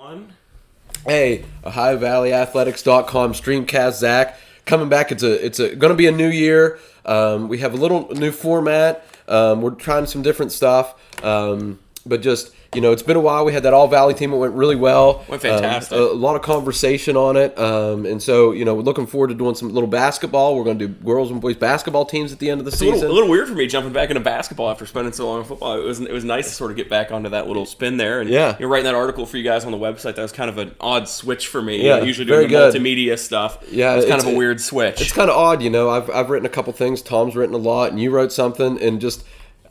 One. Hey, OhioValleyAthletics.com Streamcast Zach coming back. It's going to be a new year. We have a little new format. We're trying some different stuff, but just it's been a while. We had that All Valley team. It went really well. Went fantastic. A lot of conversation on it, and so we're looking forward to doing some little basketball. We're going to do girls and boys basketball teams at the end of the season. A little weird for me jumping back into basketball after spending so long in football. It was nice to sort of get back onto that little spin there. And you're writing that article for you guys on the website. That was kind of an odd switch for me. Yeah, usually doing the multimedia stuff. Yeah, it's kind of a weird switch. It's kind of odd, I've written a couple things. Tom's written a lot, and you wrote something, and just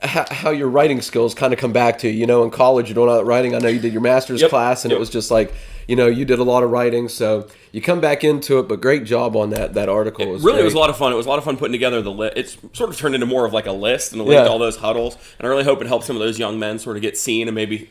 how your writing skills kind of come back to you. In college you don't know writing. I know you did your master's class, and it was just like you did a lot of writing, so you come back into it. But great job on that article. It was a lot of fun. It was a lot of fun putting together the list. It's sort of turned into more of like a list and a link to all those huddles, and I really hope it helps some of those young men sort of get seen, and maybe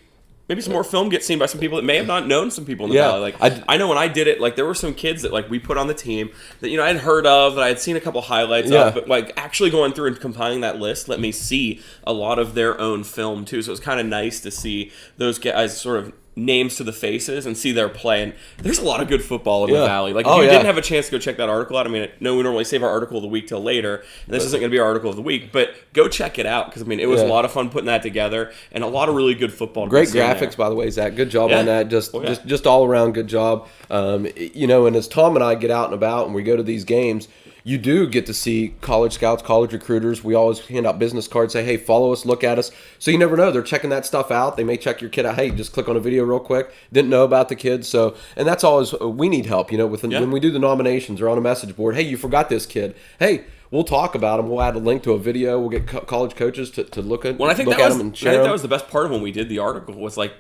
some more film gets seen by some people that may have not known some people in the Valley. Like I know when I did it, like there were some kids that like we put on the team that I had heard of, that I had seen a couple highlights of, but like actually going through and compiling that list let me see a lot of their own film too. So it was kind of nice to see those guys sort of names to the faces and see their play. And there's a lot of good football in the Valley. Like if you didn't have a chance to go check that article out, I know we normally save our article of the week till later, and this isn't going to be our article of the week, but go check it out, because it was a lot of fun putting that together, and a lot of really good football. Great graphics, by the way, Zach. Good job on that. Just all around good job. And as Tom and I get out and about and we go to these games, you do get to see college scouts, college recruiters. We always hand out business cards, say, hey, follow us, look at us. So you never know. They're checking that stuff out. They may check your kid out. Hey, just click on a video real quick. Didn't know about the kids. So, and that's always, we need help, when we do the nominations or on a message board. Hey, you forgot this kid. Hey, we'll talk about them. We'll add a link to a video. We'll get college coaches to look at them and share them. I think that was the best part of when we did the article, was like,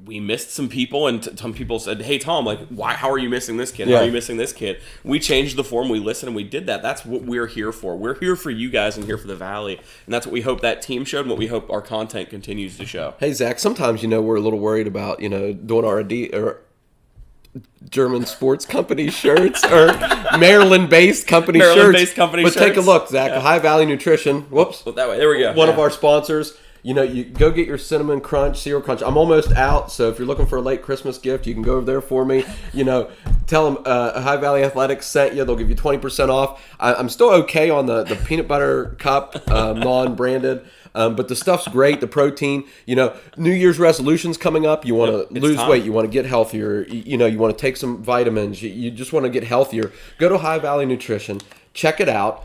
we missed some people, and some people said, hey, Tom, like, how are you missing this kid? How are you missing this kid? We changed the form, we listened, and we did that. That's what we're here for. We're here for you guys and here for the Valley, and that's what we hope that team showed and what we hope our content continues to show. Hey, Zach, sometimes, we're a little worried about, doing R&D or German sports company shirts or Maryland-based company shirts. But take a look, Zach. High Valley Nutrition. Whoops. Well, that way. There we go. One of our sponsors. You go get your cinnamon crunch, cereal crunch. I'm almost out, so if you're looking for a late Christmas gift, you can go over there for me. Tell them High Valley Athletics sent you. They'll give you 20% off. I'm still okay on the peanut butter cup, non-branded. But the stuff's great, the protein. New Year's resolutions coming up. You want to lose weight. You want to get healthier. You want to take some vitamins. You just want to get healthier. Go to High Valley Nutrition. Check it out.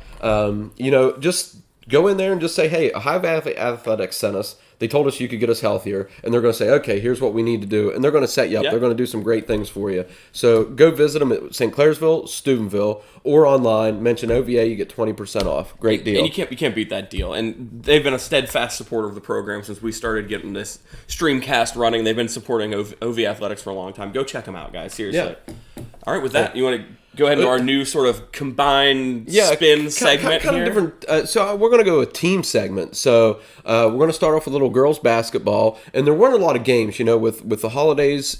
Just go in there and just say, hey, High Valley Athletics sent us. They told us you could get us healthier. And they're going to say, okay, here's what we need to do. And they're going to set you up. They're going to do some great things for you. So go visit them at St. Clairsville, Steubenville, or online. Mention OVA, you get 20 off. Great deal. And you can't beat that deal. And they've been a steadfast supporter of the program since we started getting this Streamcast running. They've been supporting OV Athletics for a long time. Go check them out, guys. Seriously. Yeah. All right, with that, you want to go ahead into our new sort of combined spin segment kind of different. So we're going to go a team segment. So we're going to start off with a little girls basketball, and there weren't a lot of games. With the holidays,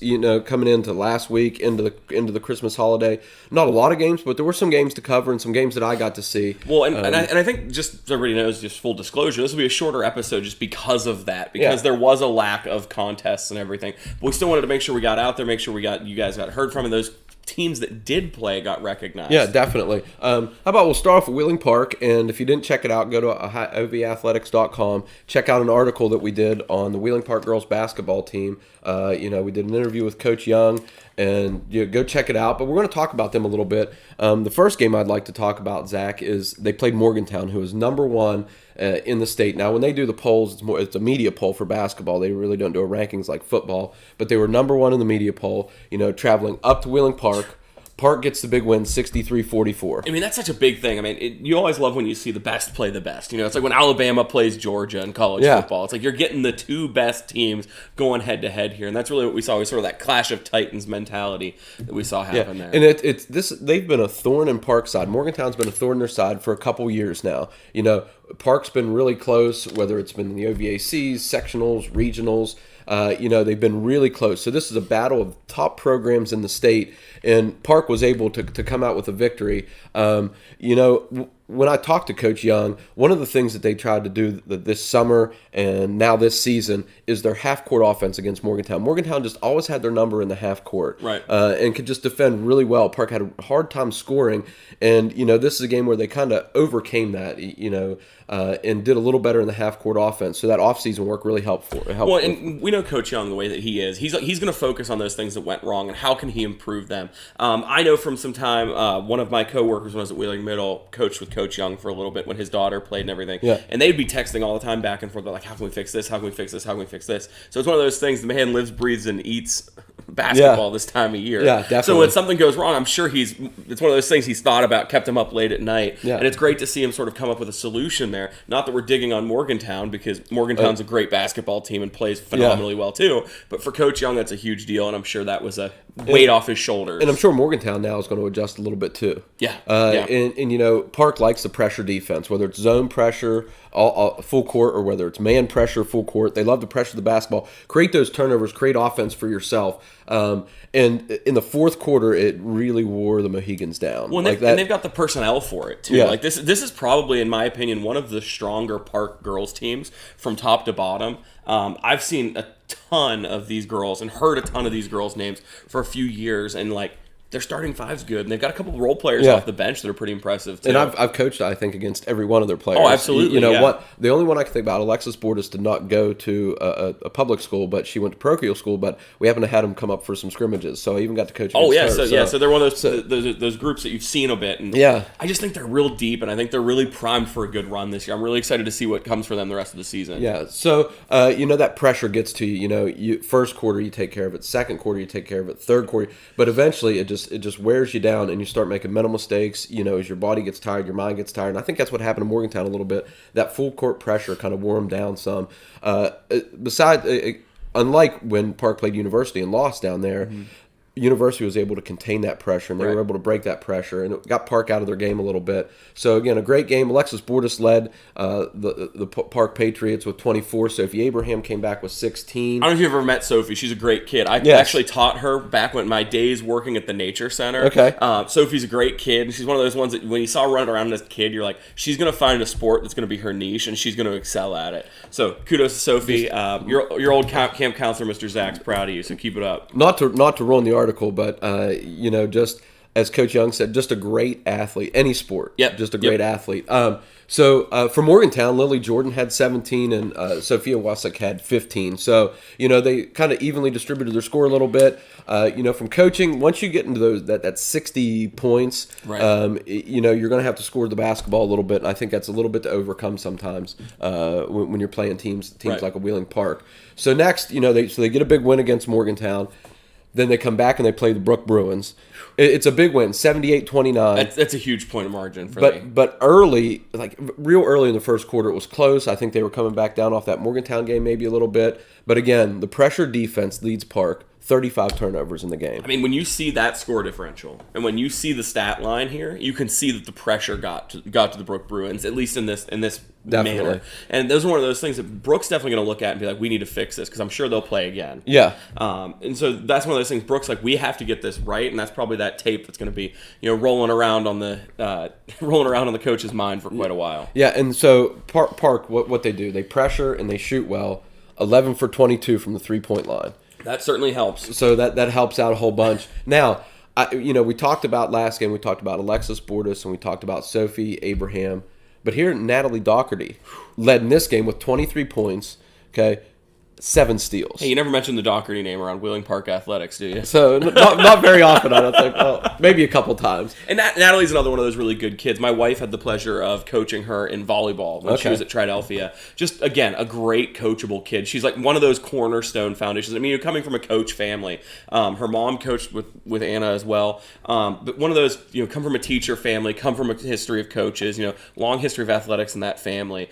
coming into last week, into the Christmas holiday, not a lot of games, but there were some games to cover and some games that I got to see. Well, and I think, just so everybody knows, just full disclosure, this will be a shorter episode just because of that, because there was a lack of contests and everything. But we still wanted to make sure we got out there, make sure you guys got heard from, and those teams that did play got recognized. Yeah, definitely. How about we'll start off with Wheeling Park, and if you didn't check it out, go to OVAthletics.com. Check out an article that we did on the Wheeling Park girls basketball team. We did an interview with Coach Young, and go check it out. But we're going to talk about them a little bit. The first game I'd like to talk about, Zach, is they played Morgantown, who is number one in the state. Now, when they do the polls, it's a media poll for basketball. They really don't do a rankings like football, but they were number one in the media poll, traveling up to Wheeling Park. Park gets the big win, 63-44. That's such a big thing. You always love when you see the best play the best. It's like when Alabama plays Georgia in college football. It's like you're getting the two best teams going head-to-head here, and that's really what we saw. We sort of that Clash of Titans mentality that we saw happen there. And they've been a thorn in Park's side. Morgantown's been a thorn in their side for a couple years now. Park's been really close, whether it's been in the OVACs, sectionals, regionals. They've been really close. So this is a battle of top programs in the state, and Park was able to come out with a victory. when I talked to Coach Young, one of the things that they tried to do this summer and now this season is their half-court offense against Morgantown. Morgantown just always had their number in the half court, right, and could just defend really well. Park had a hard time scoring, and this is a game where they kind of overcame that, and did a little better in the half-court offense. So that offseason work really helped. Well, and we know Coach Young the way that he is. He's going to focus on those things that went wrong and how can he improve them. I know from some time, one of my coworkers when I was at Wheeling Middle coached with Coach Young for a little bit when his daughter played and everything. Yeah. And they'd be texting all the time back and forth, like, how can we fix this? How can we fix this? How can we fix this? So it's one of those things, the man lives, breathes, and eats basketball this time of year. Yeah, definitely. So when something goes wrong, I'm sure it's one of those things he's thought about, kept him up late at night. Yeah. And it's great to see him sort of come up with a solution there. Not that we're digging on Morgantown, because Morgantown's a great basketball team and plays phenomenally well too. But for Coach Young, that's a huge deal, and I'm sure that was a weight off his shoulders. And I'm sure Morgantown now is going to adjust a little bit too. Yeah. And Park likes the pressure defense, whether it's zone pressure, all full court, or whether it's man pressure, full court. They love to pressure the basketball, create those turnovers, create offense for yourself. And in the fourth quarter, it really wore the Mohegans down. Well, and they've got the personnel for it too. Yeah. Like this is probably, in my opinion, one of the stronger Park girls teams from top to bottom. I've seen a ton of these girls and heard a ton of these girls' names for a few years, and their starting five's good, and they've got a couple of role players off the bench that are pretty impressive too. And I've coached, I think, against every one of their players. Oh, absolutely. What the only one I can think about, Alexis Bordas did not go to a public school, but she went to parochial school. But we happened to have them come up for some scrimmages, so I even got to coach. Oh yeah, her, so they're one of those groups that you've seen a bit, and I just think they're real deep, and I think they're really primed for a good run this year. I'm really excited to see what comes for them the rest of the season. Yeah, so that pressure gets to you. First quarter you take care of it, second quarter you take care of it, third quarter, but eventually it just wears you down, and you start making mental mistakes. As your body gets tired, your mind gets tired. And I think that's what happened to Morgantown a little bit. That full court pressure kind of wore them down some. Unlike when Park played University and lost down there, University was able to contain that pressure, and they were able to break that pressure, and it got Park out of their game a little bit. So again, a great game. Alexis Bordas led the Park Patriots with 24. Sophie Abraham came back with 16. I don't know if you've ever met Sophie. She's a great kid. I actually taught her back when my days working at the Nature Center. Okay. Sophie's a great kid, and she's one of those ones that when you saw her running around as a kid, you're like, she's going to find a sport that's going to be her niche, and she's going to excel at it. So kudos to Sophie. Your old camp counselor, Mr. Zach's proud of you, so keep it up. Not to ruin the article, but just as Coach Young said, just a great athlete. Any sport, just a great athlete. So for Morgantown, Lily Jordan had 17, and Sophia Wasik had 15. So they kind of evenly distributed their score a little bit. From coaching, once you get into that 60 points, you're going to have to score the basketball a little bit. And I think that's a little bit to overcome sometimes when you're playing teams like a Wheeling Park. So next, they get a big win against Morgantown. Then they come back and they play the Brook Bruins. It's a big win, 78-29. That's a huge point of margin for them. But early, real early in the first quarter, it was close. I think they were coming back down off that Morgantown game maybe a little bit. But again, the pressure defense leads Park. 35 turnovers in the game. I mean, when you see that score differential, and when you see the stat line here, you can see that the pressure got to the Brook Bruins, at least in this manner. And those are one of those things that Brooks definitely going to look at and be like, we need to fix this, because I'm sure they'll play again. Yeah. And so that's one of those things. Brooks we have to get this right, and that's probably that tape that's going to be rolling around on the coach's mind for quite a while. Yeah, and so Park, what they do, they pressure and they shoot well. 11 for 22 from the 3-point line. That certainly helps. So that helps out a whole bunch. Now, we talked about last game. We talked about Alexis Bordas and we talked about Sophie Abraham. But here, Natalie Doherty led in this game with 23 points. Okay, 7 steals. Hey, you never mentioned the Doherty name around Wheeling Park Athletics, do you? So not very often, I don't think. Well, maybe a couple times. And Natalie's another one of those really good kids. My wife had the pleasure of coaching her in volleyball when she was at Triadelphia. Just, again, a great coachable kid. She's like one of those cornerstone foundations. I mean, you're coming from a coach family. Her mom coached with Anna as well. But one of those, come from a teacher family, come from a history of coaches, long history of athletics in that family.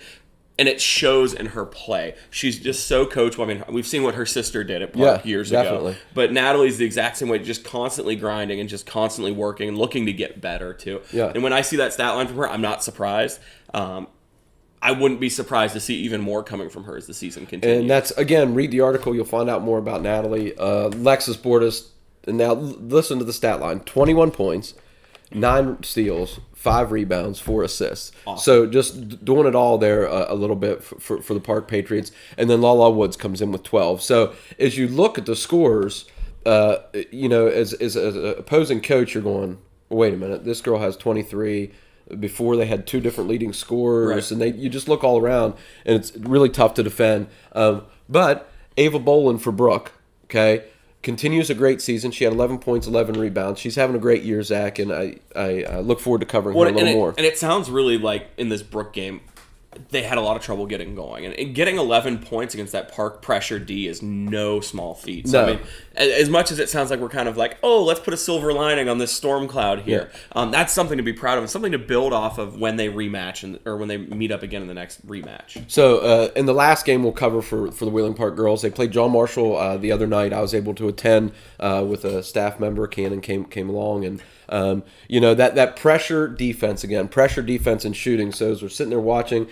And it shows in her play. She's just so coachable. I mean, we've seen what her sister did at Park years definitely. ago. But Natalie's the exact same way, just constantly grinding and just constantly working and looking to get better, too. Yeah. And when I see that stat line from her, I'm not surprised. I wouldn't be surprised to see even more coming from her as the season continues. And that's, again, read the article. You'll find out more about Natalie. Alexis Bordas, and now listen to the stat line. 21 points, 9 steals, 5 rebounds, 4 assists. Awesome. So just doing it all there a little bit for the Park Patriots. And then Lala Woods comes in with 12. So as you look at the scores, as an opposing coach, you're going, wait a minute, this girl has 23. Before they had 2 different leading scorers, right. and you just look all around, and it's really tough to defend. But Ava Bolin for Brooke, okay, continues a great season. She had 11 points, 11 rebounds. She's having a great year, Zach, and I look forward to covering her a little more. And it sounds really like in this Brooke game, they had a lot of trouble getting going. And getting 11 points against that Park pressure D is no small feat. So, No. I mean, as much as it sounds like we're kind of like, oh, let's put a silver lining on this storm cloud here, that's something to be proud of and something to build off of when they rematch or when they meet up again in the next rematch. So in the last game we'll cover for the Wheeling Park girls, they played John Marshall the other night. I was able to attend with a staff member. Cannon came along, and that pressure defense and shooting. So as we're sitting there watching,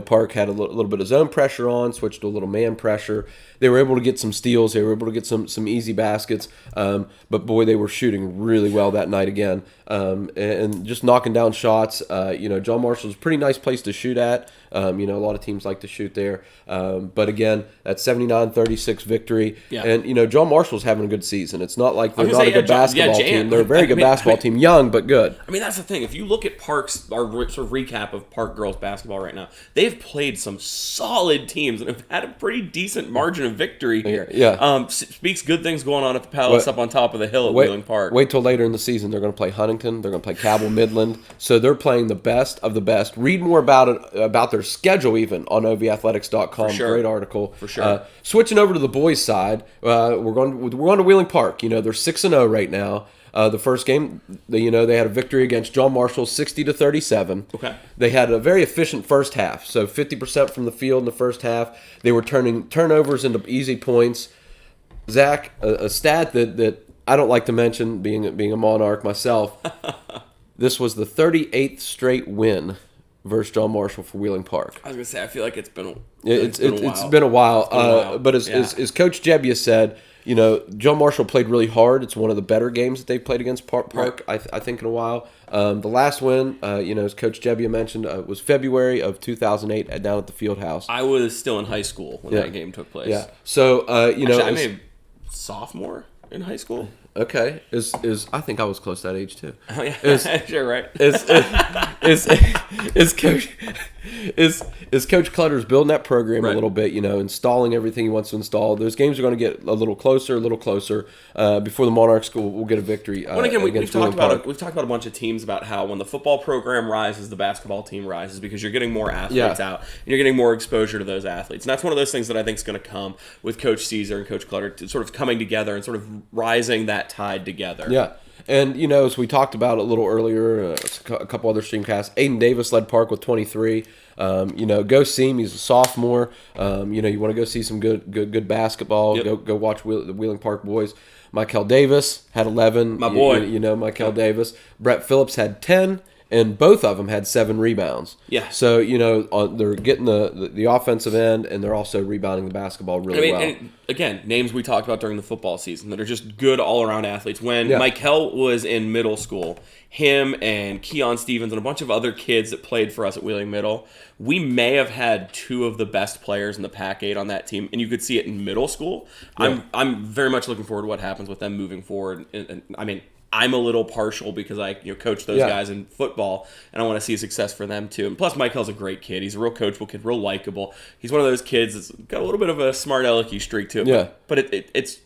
Park had a little bit of zone pressure on, switched to a little man pressure. They were able to get some steals. They were able to get some easy baskets. But boy, they were shooting really well that night again, and just knocking down shots. John Marshall's a pretty nice place to shoot at. A lot of teams like to shoot there. But again, that 79-36 victory. Yeah. And, John Marshall's having a good season. It's not like they're not a good basketball team. They're a very good basketball team, young but good. I mean, that's the thing. If you look at our sort of recap of Park girls basketball right now, they've played some solid teams and have had a pretty decent margin of victory here. Yeah. Speaks good things going on at the Palace up on top of the hill at Wheeling Park. Wait till later in the season. They're going to play Huntington. They're going to play Cabell Midland. So they're playing the best of the best. Read more about their schedule even on ovathletics.com. Sure. Great article. For sure. Switching over to the boys' side, we're going to Wheeling Park. They're 6-0 right now. The first game, they had a victory against John Marshall, 60-37. Okay. They had a very efficient first half, so 50% from the field in the first half. They were turning turnovers into easy points. Zach, a stat that I don't like to mention, being a Monarch myself, this was the 38th straight win versus John Marshall for Wheeling Park. I was going to say, I feel like it's been a while. It's been a while. But as Coach Jebbia said, John Marshall played really hard. It's one of the better games that they've played against Park, right. I think, in a while. The last win, as Coach Jebbia mentioned, was February of 2008 down at the field house. I was still in high school when that game took place. Yeah. So, Actually, I may sophomore in high school. Okay, I think I was close to that age too. Oh yeah, sure, right. Is Coach Clutter's building that program a little bit? Installing everything he wants to install. Those games are going to get a little closer before the Monarchs will get a victory. Well, again, we've talked about a bunch of teams about how when the football program rises, the basketball team rises because you're getting more athletes out and you're getting more exposure to those athletes. And that's one of those things that I think is going to come with Coach Caesar and Coach Clutter, sort of coming together and sort of rising that tide together. Yeah. And, as we talked about a little earlier, a couple other STREAMcasts, Aiden Davis led Park with 23. Go see him. He's a sophomore. You want to go see some good basketball. Yep. Go watch the Wheeling Park boys. Michael Davis had 11. My boy. Michael Davis. Brett Phillips had 10. And both of them had 7 rebounds. Yeah. So, they're getting the offensive end, and they're also rebounding the basketball really well. And again, names we talked about during the football season that are just good all-around athletes. When Michael was in middle school, him and Keon Stevens and a bunch of other kids that played for us at Wheeling Middle, we may have had 2 of the best players in the Pac-8 on that team, and you could see it in middle school. Yeah. I'm very much looking forward to what happens with them moving forward. And I mean, I'm a little partial because I coach those guys in football, and I want to see success for them too. And plus, Michael's a great kid. He's a real coachable kid, real likable. He's one of those kids that's got a little bit of a smart alecky streak to it. Yeah. But it's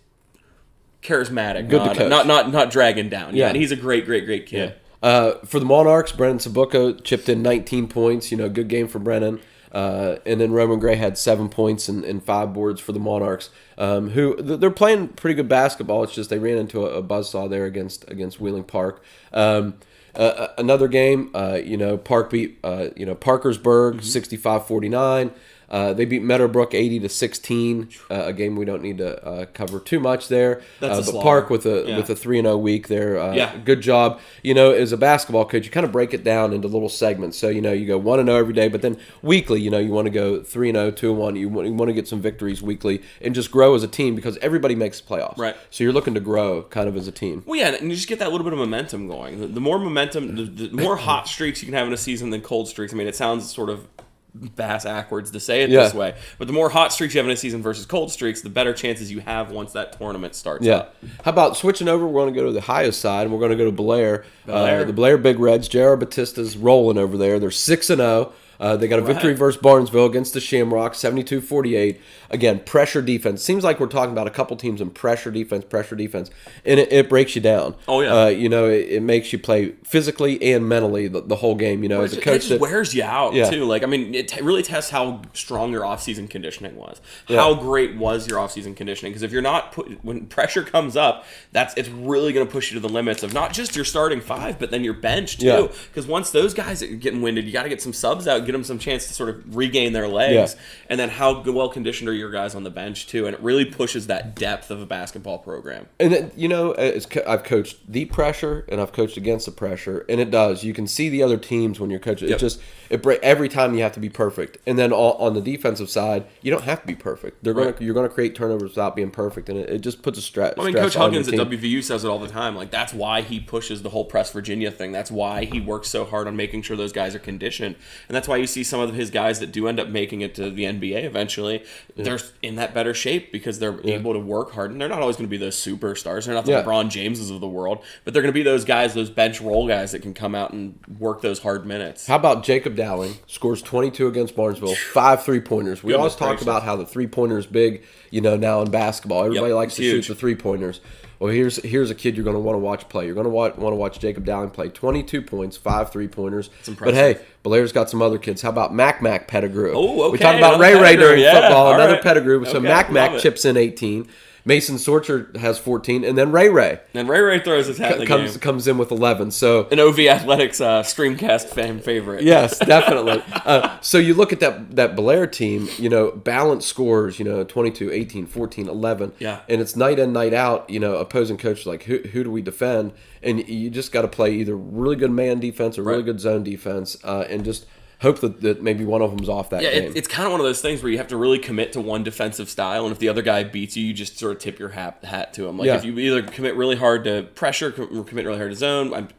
charismatic, good to coach. Not dragging down. Yeah, and he's a great kid. Yeah. For the Monarchs, Brennan Sabuco chipped in 19 points. Good game for Brennan. And then Roman Gray had 7 points and 5 boards for the Monarchs, who they're playing pretty good basketball. It's just they ran into a buzzsaw there against Wheeling Park. Another game, Park beat Parkersburg 65-49. They beat Meadowbrook 80-16, a game we don't need to cover too much there. That's but Park with a 3-0 week there. Good job. As a basketball coach, you kind of break it down into little segments. So, you go 1-0 every day, but then weekly, you want to go 3-0, 2-1. You want to get some victories weekly and just grow as a team because everybody makes the playoffs. Right. So you're looking to grow kind of as a team. Well, yeah, and you just get that little bit of momentum going. The more momentum, the more hot streaks you can have in a season than cold streaks. I mean, it sounds sort of backwards to say it this way, but the more hot streaks you have in a season versus cold streaks, the better chances you have once that tournament starts up. How about switching over? We're going to go to the highest side, and we're going to go to Blair. The Blair Big Reds, J.R. Batista's rolling over there. They're 6-0. They got a victory versus Barnesville against the Shamrock, 72-48. Again, pressure defense. Seems like we're talking about a couple teams in pressure defense, and it breaks you down. Oh, yeah. It makes you play physically and mentally the whole game. As a coach, it just wears you out, too. Like, I mean, it really tests how strong your off-season conditioning was. How great was your off-season conditioning? Because if you're not, when pressure comes up, it's really going to push you to the limits of not just your starting five, but then your bench, too. Because once those guys are getting winded, you got to get some subs out, get them some chance to sort of regain their legs, and then how well conditioned are your guys on the bench too, and it really pushes that depth of a basketball program. And then, I've coached the pressure and I've coached against the pressure, and it does. You can see the other teams when you're coaching. Every time you have to be perfect, and then on the defensive side, you don't have to be perfect. You're going to create turnovers without being perfect, and it just puts a stress. I mean, Coach Huggins at WVU says it all the time. Like, that's why he pushes the whole Press Virginia thing. That's why he works so hard on making sure those guys are conditioned, and that's why you see some of his guys that do end up making it to the NBA eventually. They're in that better shape because they're able to work hard, and they're not always going to be those superstars. They're not the LeBron Jameses of the world, but they're going to be those guys, those bench role guys that can come out and work those hard minutes. How about Jacob Dowling? Scores 22 against Barnesville, 5 3-pointers. We always talk about how the 3-pointer is big, now in basketball. Everybody likes to shoot the 3-pointers. Well, here's a kid you're going to want to watch play. You're going to want to watch Jacob Dowling play. 22 points, 5 3-pointers. It's impressive. But hey, Blair's got some other kids. How about Mac Pettigrew? Oh, okay. We talked about Ray during football. Another Pettigrew. So Mac chips in 18. Mason Sorcher has 14, and then Ray. And Ray throws his hat in the game. Comes in with 11. So an OV Athletics STREAMcast fan favorite. Yes, definitely. So you look at that Blair team, balanced scores, 22, 18, 14, 11. Yeah. And it's night in, night out, opposing coaches like, who do we defend? And you just got to play either really good man defense or really good zone defense, and just hope that maybe one of them's off that game. It's kind of one of those things where you have to really commit to one defensive style, and if the other guy beats you, you just sort of tip your hat to him. Like, if you either commit really hard to pressure or commit really hard to zone,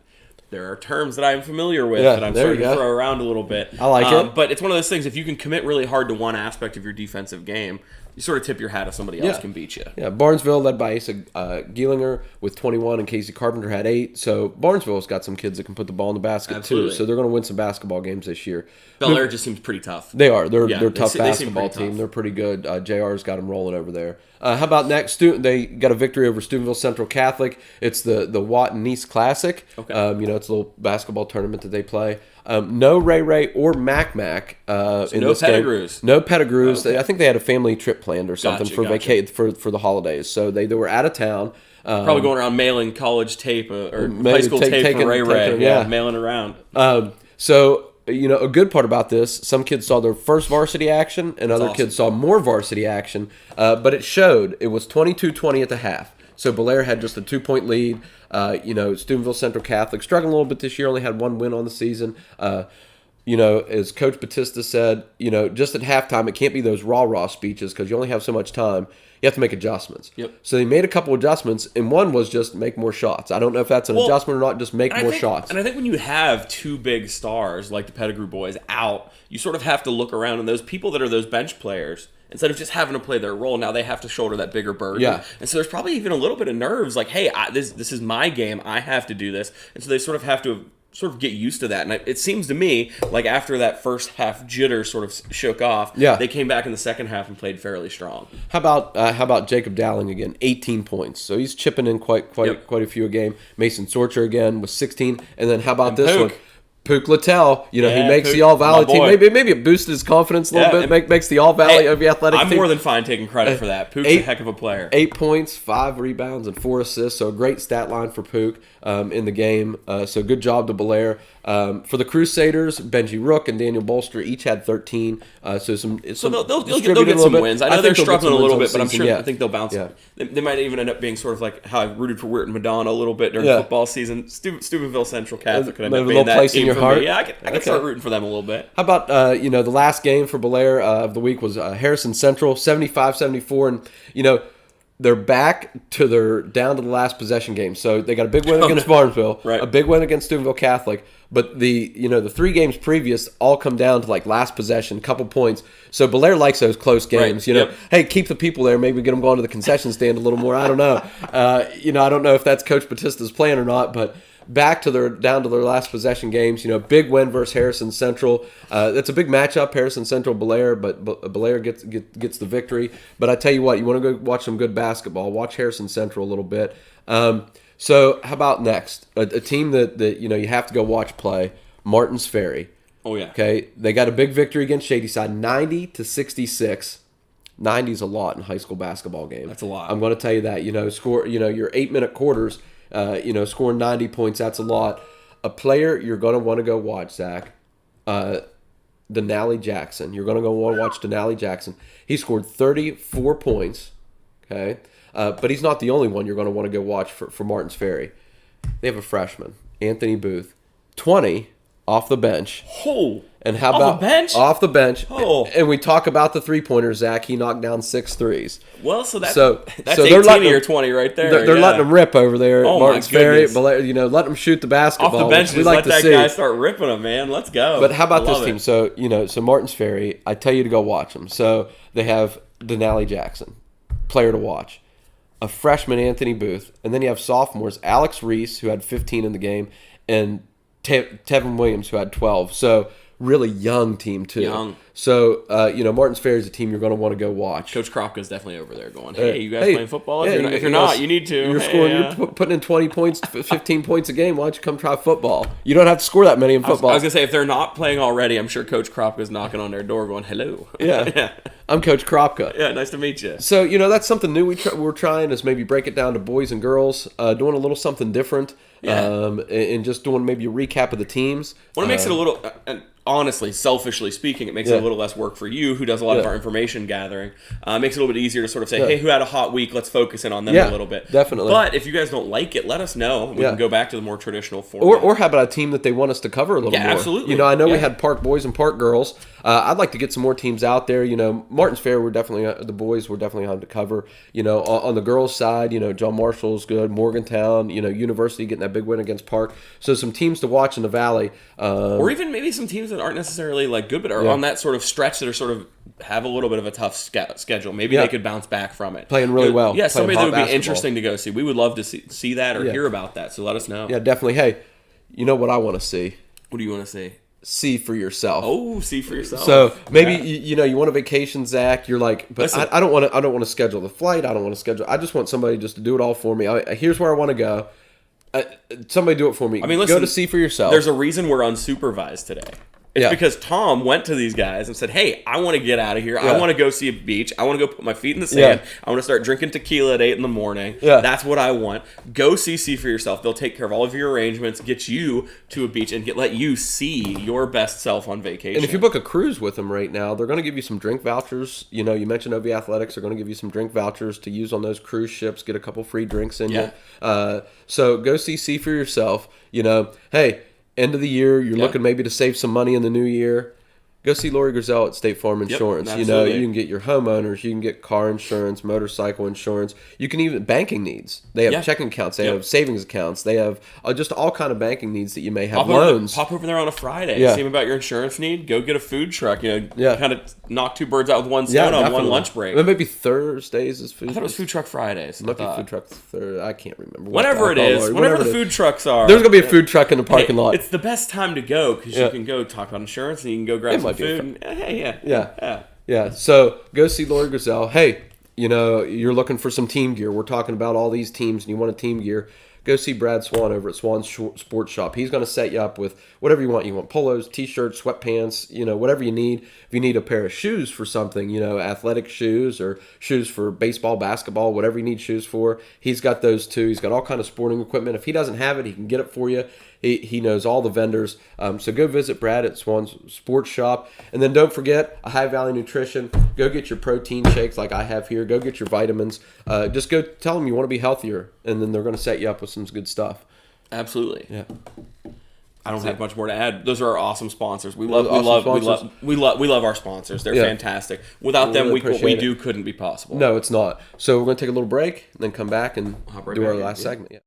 there are terms that I'm familiar with that I'm starting to throw around a little bit. I like it. But it's one of those things, if you can commit really hard to one aspect of your defensive game, you sort of tip your hat if somebody else can beat you. Yeah, Barnesville led by Asa Gielinger with 21, and Casey Carpenter had 8. So Barnesville's got some kids that can put the ball in the basket too. So they're going to win some basketball games this year. Bel Air just seems pretty tough. They are. They're a tough basketball team. Tough. They're pretty good. JR's got them rolling over there. How about next? They got a victory over Steubenville Central Catholic. It's the Watt and Nice Classic. Okay. It's a little basketball tournament that they play. No Ray or Mac so in no this Pettigrews. Game. No Pettigrews. Okay. I think they had a family trip planned or something for the holidays. So they were out of town. Probably going around mailing college tape or high school tape for Ray. Yeah, mailing around. So a good part about this, some kids saw their first varsity action, and other kids saw more varsity action. But it showed. It was 22-20 at the half. So Belair had just a 2-point lead. Steubenville Central Catholic struggling a little bit this year, only had 1 win on the season. As Coach Batista said, just at halftime, it can't be those rah-rah speeches because you only have so much time. You have to make adjustments. Yep. So they made a couple adjustments, and one was just make more shots. I don't know if that's an adjustment or not, just make more shots. And I think when you have 2 big stars like the Pettigrew boys out, you sort of have to look around, and those people that are those bench players, instead of just having to play their role, now they have to shoulder that bigger burden. Yeah. And so there's probably even a little bit of nerves, like, hey, this is my game. I have to do this. And so they sort of have to get used to that. And it seems to me like after that first half jitter sort of shook off, they came back in the second half and played fairly strong. How about Jacob Dowling again? 18 points. So he's chipping in quite a few a game. Mason Sorcher again with 16. And then how about this one? Pook Littell, he makes Pook, the All-Valley team. Maybe it boosted his confidence a little bit. Makes the All-Valley of the athletic team. I'm more than fine taking credit for that. Pook's a heck of a player. 8 points, 5 rebounds, and 4 assists. So a great stat line for Pook in the game. So good job to Belair. For the Crusaders, Benji Rook and Daniel Bolster each had 13. So they'll get some wins. I know they're struggling a little bit, but I'm sure I think they'll bounce. Yeah. They might even end up being sort of like how I rooted for Wirt and Madonna a little bit during football season. Steubenville Central Catholic could end up being that place team in your for heart. me. Yeah, I can start rooting for them a little bit. How about the last game for Belair of the week was Harrison Central 75-74, and they're down to the last possession game. So they got a big win against Barnesville, right. A big win against Steubenville Catholic, but the 3 games previous all come down to like last possession, couple points. So Belair likes those close games. Right. Hey, keep the people there. Maybe get them going to the concession stand a little more. I don't know. I don't know if that's Coach Batista's plan or not, but down to their last possession games. Big win versus Harrison Central. That's a big matchup, Harrison Central Belair, but Belair gets the victory. But I tell you what, you want to go watch some good basketball. Watch Harrison Central a little bit. So how about next? A team that you have to go watch play. Martins Ferry. Oh yeah. Okay, they got a big victory against Shadyside, 90-66. 90 is a lot in high school basketball game. That's a lot. I'm going to tell you that. Score. Your 8-minute quarters. Scoring 90 points, that's a lot. A player you're going to want to go watch, Zach, Denali Jackson. You're going to go want to watch Denali Jackson. He scored 34 points, okay? But he's not the only one you're going to want to go watch for Martins Ferry. They have a freshman, Anthony Booth, 20 off the bench. Oh, and how about off the bench? Oh, and we talk about the 3-pointers, Zach. He knocked down 6 threes. Well, that's so 18 of your 20 right there. They're letting them rip over there at Martins Ferry. Let them shoot the basketball. Off the bench, just let that guy start ripping them, man. Let's go. But how about this team? So Martins Ferry, I tell you to go watch them. So they have Denali Jackson, player to watch. A freshman, Anthony Booth. And then you have sophomores, Alex Reese, who had 15 in the game, and Tevin Williams, who had 12. So really young team, too. Young. So, Martins Ferry is a team you're going to want to go watch. Coach Kropka's definitely over there going, hey, you guys playing football? If you're not, you need to. You're putting in 20 points, 15 points a game. Why don't you come try football? You don't have to score that many in football. I was going to say, if they're not playing already, I'm sure Coach Kropka's knocking on their door going, hello. Yeah. I'm Coach Kropka. Yeah, nice to meet you. So, that's something new we're trying is maybe break it down to boys and girls, doing a little something different. Yeah. And just doing maybe a recap of the teams. Well, it makes it a little, honestly, selfishly speaking, it makes it a little less work for you, who does a lot of our information gathering. It makes it a little bit easier to sort of say, hey, who had a hot week? Let's focus in on them a little bit. Definitely. But if you guys don't like it, let us know. We can go back to the more traditional format. Or how about a team that they want us to cover a little more? Yeah, absolutely. I know we had Park Boys and Park Girls. I'd like to get some more teams out there. Martins Ferry, the boys were definitely on to cover. On the girls' side, John Marshall's good. Morgantown, University getting that big win against Park. So some teams to watch in the Valley. Or even maybe some teams that aren't necessarily like good, but are on that sort of stretch that are sort of have a little bit of a tough schedule. Maybe they could bounce back from it. Playing really well. Yeah, somebody that would be interesting to go see. We would love to see that or hear about that. So let us know. Yeah, definitely. Hey, you know what I want to see? What do you want to see? See for yourself. Oh, see for yourself. So maybe you want a vacation, Zach. You're like, but listen, I don't want to schedule the flight. I don't want to schedule. I just want somebody just to do it all for me. Here's where I want to go. Somebody do it for me. I mean, listen, go to see for yourself. There's a reason we're unsupervised today. It's because Tom went to these guys and said, hey, I want to get out of here. I want to go see a beach. I want to go put my feet in the sand. I want to start drinking tequila at 8 in the morning. That's what I want. Go see for yourself. They'll take care of all of your arrangements, get you to a beach, and let you see your best self on vacation. And if you book a cruise with them right now, they're going to give you some drink vouchers. You mentioned OV Athletics. They're going to give you some drink vouchers to use on those cruise ships, get a couple free drinks in you. So go see for yourself. Hey, end of the year, you're looking maybe to save some money in the new year. Go see Lori Grizel at State Farm Insurance. You can get your homeowners, you can get car insurance, motorcycle insurance. You can even banking needs. They have checking accounts, they have savings accounts, they have just all kind of banking needs that you may have. Loans. Pop over there on a Friday. See them about your insurance need. Go get a food truck. Kind of knock 2 birds out with one stone on one lunch break. Maybe Thursdays is food. I thought it was food truck Fridays. It might be food truck Thursday. I can't remember. Whenever it is, whenever the food trucs are, there's gonna be a food truck in the parking lot. It's the best time to go because you can go talk about insurance and you can go grab some food. Yeah. So go see Lori Grizel. Hey, you're looking for some team gear. We're talking about all these teams, and you want a team gear. go see Brad Swan over at Swan's Sports Shop. He's going to set you up with whatever you want. You want polos, t-shirts, sweatpants, whatever you need. If you need a pair of shoes for something, athletic shoes or shoes for baseball, basketball, whatever you need shoes for, he's got those too. He's got all kind of sporting equipment. If he doesn't have it, he can get it for you. He knows all the vendors. So go visit Brad at Swan's Sports Shop. And then don't forget, a High Valley Nutrition. Go get your protein shakes like I have here. Go get your vitamins. Just go tell them you want to be healthier, and then they're going to set you up with some good stuff. Absolutely. Yeah. I don't have much more to add. Those are our awesome sponsors. We love our sponsors. They're fantastic. Without them, what we do couldn't be possible. No, it's not. So we're going to take a little break, and then come back and do our last segment. Yeah.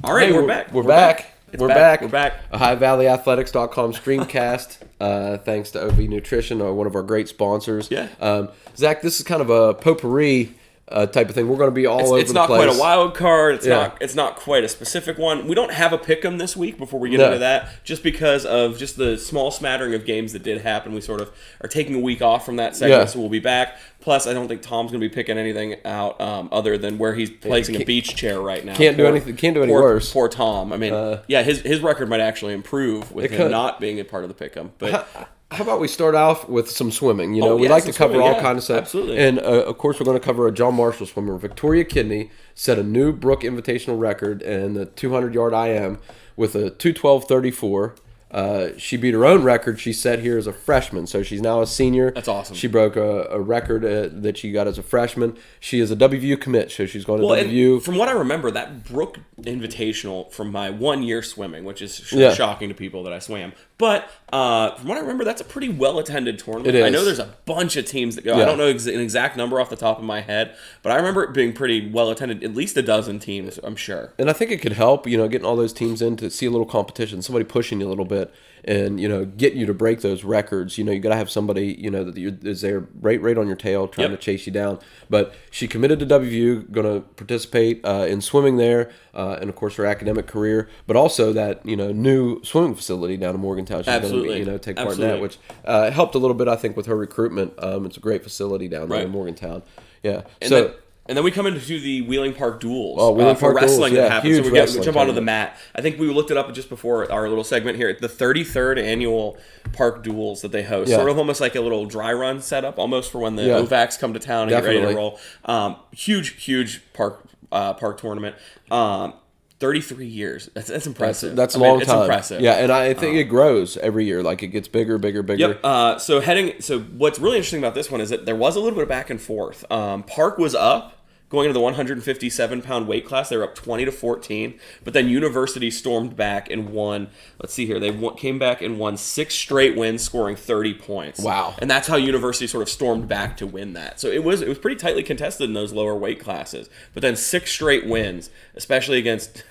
All right, we're back. We're back. We're back. A HighValleyAthletics.com streamcast. Thanks to OV Nutrition, one of our great sponsors. Yeah. Zach, this is kind of a potpourri type of thing. We're going to be all over the place. It's not quite a wild card. It's not quite a specific one. We don't have a pick'em this week before we get into that, just because of just the small smattering of games that did happen. We sort of are taking a week off from that segment, so we'll be back. Plus, I don't think Tom's going to be picking anything out other than where he's placing a beach chair right now. Can't do anything. Can't do any worse. Poor Tom. I mean, his record might actually improve with him not being a part of the pick'em. But how about we start off with some swimming? We like to cover all kinds of stuff. Absolutely. And, of course, we're going to cover a John Marshall swimmer. Victoria Kidney set a new Brook Invitational record in the 200-yard IM with a 2:12.34. She beat her own record she set here as a freshman, so she's now a senior. That's awesome. She broke a record that she got as a freshman. She is a WVU commit, so she's going to WVU. And from what I remember, that Brook Invitational from my 1 year swimming, which is shocking to people that I swam, but from what I remember, that's a pretty well-attended tournament. It is. I know there's a bunch of teams that go. I don't know an exact number off the top of my head, but I remember it being pretty well-attended, at least a dozen teams, I'm sure. And I think it could help, getting all those teams in to see a little competition, somebody pushing you a little bit, and get you to break those records. You got to have somebody that is there right on your tail trying to chase you down. But she committed to WVU, going to participate in swimming there, and of course her academic career, but also that new swimming facility down in Morgantown. She's going to take part in that, which helped a little bit, I think, with her recruitment. It's a great facility down there in Morgantown. Yeah. And then we come into the Wheeling Park Duels for wrestling duels, that happens. So we jump onto the tournament. mat. I think we looked it up just before our little segment here. The 33rd annual Park Duels that they host. Sort of almost like a little dry run setup, almost for when the OVACs come to town and get ready to roll. Huge park tournament. 33 years. That's impressive. That's a long time. It's impressive. Yeah, and I think it grows every year. Like, it gets bigger. Yep. So what's really interesting about this one is that there was a little bit of back and forth. Park was up going into the 157-pound weight class. They were up 20-14, but then University stormed back and won. Let's see here. They came back and won 6 straight wins, scoring 30 points. Wow. And that's how University sort of stormed back to win that. So it was pretty tightly contested in those lower weight classes. But then 6 straight wins, especially against,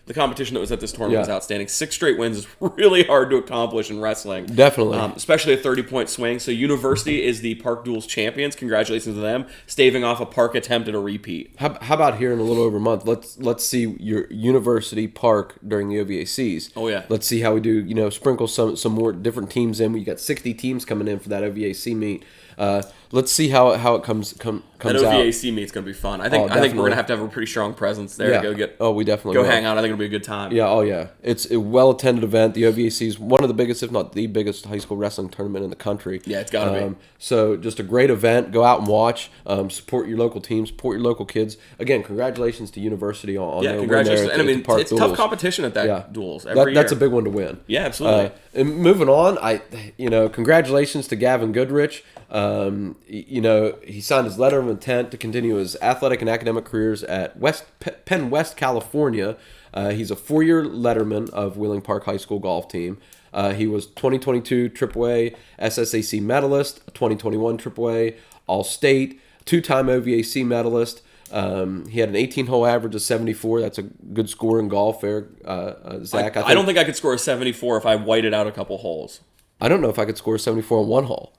the competition that was at this tournament was outstanding. 6 straight wins is really hard to accomplish in wrestling. Definitely. Especially a 30-point swing. So University is the Park Duels champions. Congratulations to them. Staving off a Park attempt at a repeat. How about here in a little over a month? Let's see your University Park during the OVACs. Oh yeah. Let's see how we do. Sprinkle some more different teams in. We got 60 teams coming in for that OVAC meet. Let's see how it comes that out. OVAC meet's gonna be fun. I think we're gonna have a pretty strong presence there. Yeah. We definitely go will. hang out. I think it'll be a good time. Yeah. Oh yeah. It's a well attended event. The OVAC is one of the biggest, if not the biggest, high school wrestling tournament in the country. Yeah, it's gotta be. So just a great event. Go out and watch. Support your local teams. Support your local kids. Again, congratulations to University on their congratulations. win there And I mean, it's tough competition at that duels every That's a year. big one to win. Yeah, absolutely. And moving on, congratulations to Gavin Goodrich. He signed his letter of intent to continue his athletic and academic careers at Penn West, California. He's a 4-year letterman of Wheeling Park High School golf team. He was 2022 AAA SSAC medalist, 2021 AAA All-State, 2-time OVAC medalist. He had an 18-hole average of 74. That's a good score in golf there, Zach. I don't think I could score a 74 if I whited out a couple holes. I don't know if I could score 74 on one hole.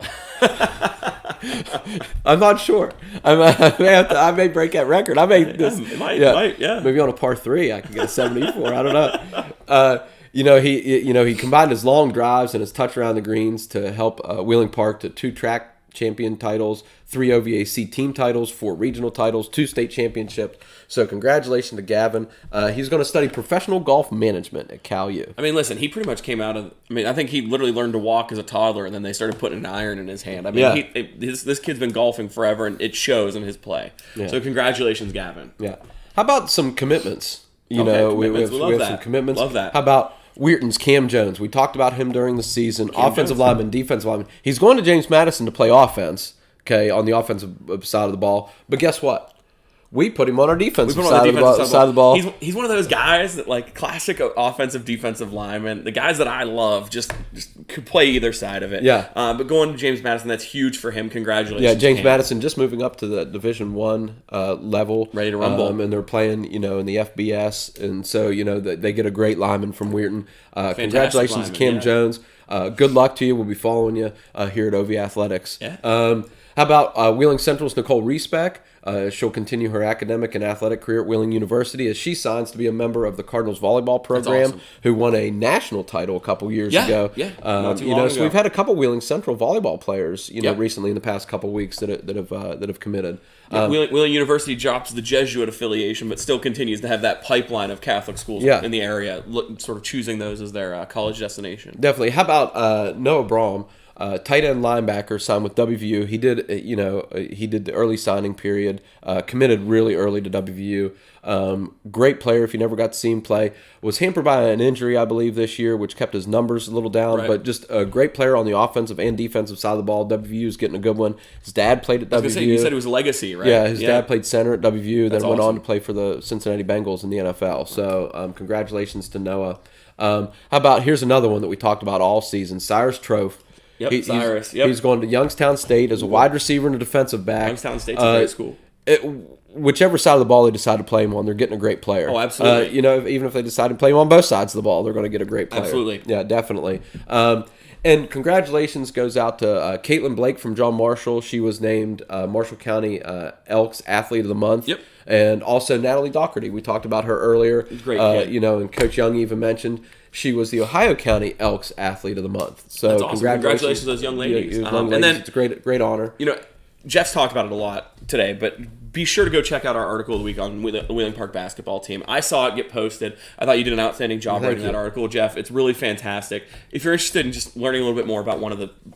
I'm not sure. I may break that record. I may. Maybe on a par 3, I could get a 74. I don't know. He combined his long drives and his touch around the greens to help Wheeling Park to 2 track champion titles, 3 OVAC team titles, 4 regional titles, 2 state championships. So congratulations to Gavin. He's going to study professional golf management at Cal U. I mean, listen, he pretty much came out of. I mean, I think he literally learned to walk as a toddler, and then they started putting an iron in his hand. I mean, this kid's been golfing forever, and it shows in his play. Yeah. So congratulations, Gavin. Yeah. How about some commitments? We have some commitments. Love that. How about Weirton's Cam Jones? We talked about him during the season. Offensive lineman, defensive lineman. He's going to James Madison to play offense, on the offensive side of the ball. But guess what? We put him on our defensive side of the ball. He's one of those guys that, like, classic offensive, defensive lineman. The guys that I love just could play either side of it. Yeah. But going to James Madison, that's huge for him. Congratulations. Yeah, James Madison just moving up to the Division I level. Ready to rumble. And they're playing, in the FBS. And so, they get a great lineman from Weirton. Congratulations to Cam Jones. Good luck to you. We'll be following you here at OV Athletics. Yeah. How about Wheeling Central's Nicole Riesbeck? She'll continue her academic and athletic career at Wheeling University as she signs to be a member of the Cardinals volleyball program, who won a national title a couple years ago. Yeah, not too long ago. So we've had a couple Wheeling Central volleyball players, recently in the past couple weeks that have committed. Wheeling University drops the Jesuit affiliation, but still continues to have that pipeline of Catholic schools in the area, sort of choosing those as their college destination. Definitely. How about Noah Braum? Tight end linebacker, signed with WVU. He did the early signing period. Committed really early to WVU. Great player. If you never got to see him play, was hampered by an injury, I believe, this year, which kept his numbers a little down. Right. But just a great player on the offensive and defensive side of the ball. WVU is getting a good one. His dad played at WVU. You said it was a legacy, right? Yeah, his dad played center at WVU, then went on to play for the Cincinnati Bengals in the NFL. So congratulations to Noah. How about here's another one that we talked about all season, Cyrus Trofe. Yep, Cyrus. He's going to Youngstown State as a wide receiver and a defensive back. Youngstown State's a great school. Whichever side of the ball they decide to play him on, they're getting a great player. Oh, absolutely. Even if they decide to play him on both sides of the ball, they're going to get a great player. Absolutely. Yeah, definitely. And congratulations goes out to Caitlin Blake from John Marshall. She was named Marshall County Elks Athlete of the Month. Yep. And also Natalie Doherty. We talked about her earlier. Great kid. And Coach Young even mentioned she was the Ohio County Elks Athlete of the Month. So that's awesome. Congratulations to those young ladies. And then it's a great honor. Jeff's talked about it a lot today, but be sure to go check out our article of the week on the Wheeling Park basketball team. I saw it get posted. I thought you did an outstanding job writing that article, Jeff. It's really fantastic. If you're interested in just learning a little bit more about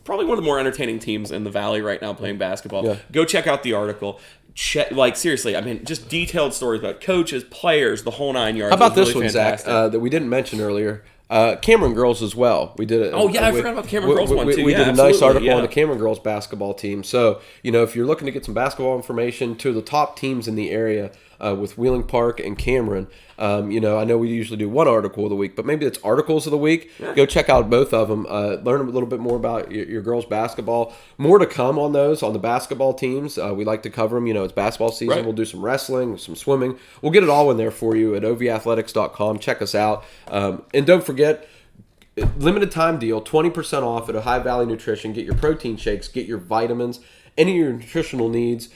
probably one of the more entertaining teams in the Valley right now playing basketball, go check out the article. Seriously, I mean, just detailed stories about coaches, players, the whole 9 yards. How about this really one, Zach, that we didn't mention earlier? Cameron girls as well. We did it. I forgot about the Cameron girls one too. We did a nice article on the Cameron girls basketball team. So, if you're looking to get some basketball information, two of the top teams in the area with Wheeling Park and Cameron. I know we usually do one article of the week, but maybe it's articles of the week. Yeah. Go check out both of them. Learn a little bit more about your girls' basketball. More to come on those, on the basketball teams. We like to cover them. It's basketball season. Right. We'll do some wrestling, some swimming. We'll get it all in there for you at ovathletics.com. Check us out. And don't forget, limited time deal, 20% off at Ohio Valley Nutrition. Get your protein shakes, get your vitamins, any of your nutritional needs,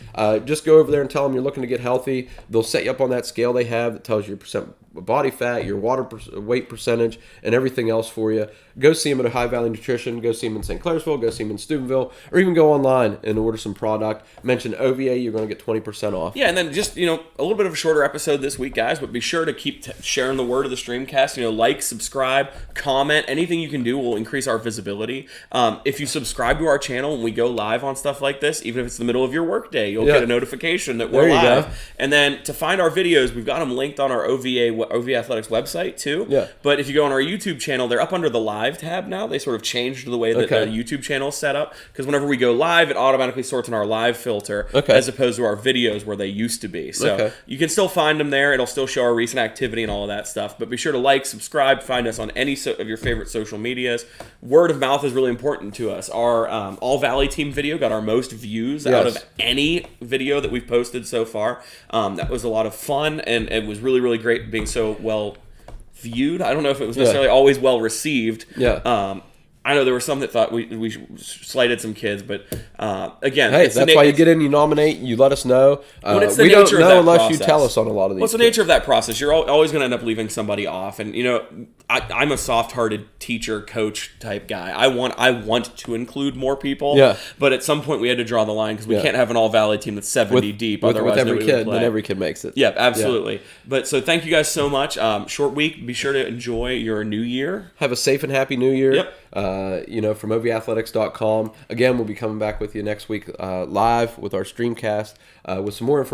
just go over there and tell them you're looking to get healthy. They'll set you up on that scale they have that tells you your percent body fat, your weight percentage, and everything else for you. Go see them at a High Valley Nutrition. Go see them in St. Clairsville. Go see them in Steubenville. Or even go online and order some product. Mention OVA. You're going to get 20% off. Yeah, and then just, a little bit of a shorter episode this week, guys, but be sure to keep sharing the word of the Streamcast. Like, subscribe, comment. Anything you can do will increase our visibility. If you subscribe to our channel when we go live on stuff like this, even if it's the middle of your workday, you'll get a notification that we're live. Go. And then to find our videos, we've got them linked on our OVA Athletics website too. Yeah. But if you go on our YouTube channel, they're up under the live tab now. They sort of changed the way that the YouTube channel is set up, because whenever we go live, it automatically sorts in our live filter as opposed to our videos where they used to be. So you can still find them there. It'll still show our recent activity and all of that stuff. But be sure to like, subscribe, find us on any of your favorite social medias. Word of mouth is really important to us. Our All Valley Team video got our most views out of any video that we've posted so far. That was a lot of fun, and it was really, really great being so well viewed. I don't know if it was necessarily always well received. I know there were some that thought we slighted some kids, but again, hey, that's why you get in, you nominate, you let us know. We don't know unless you tell us on a lot of these. What's the nature of that process? You're always going to end up leaving somebody off, and I'm a soft-hearted teacher, coach type guy. I want to include more people, but at some point we had to draw the line because we can't have an All Valley team that's 70 deep. Otherwise, with every kid, then every kid makes it. Yeah, absolutely. But so thank you guys so much. Short week. Be sure to enjoy your new year. Have a safe and happy new year. Yep. From ovathletics.com. Again, we'll be coming back with you next week live with our Streamcast with some more information.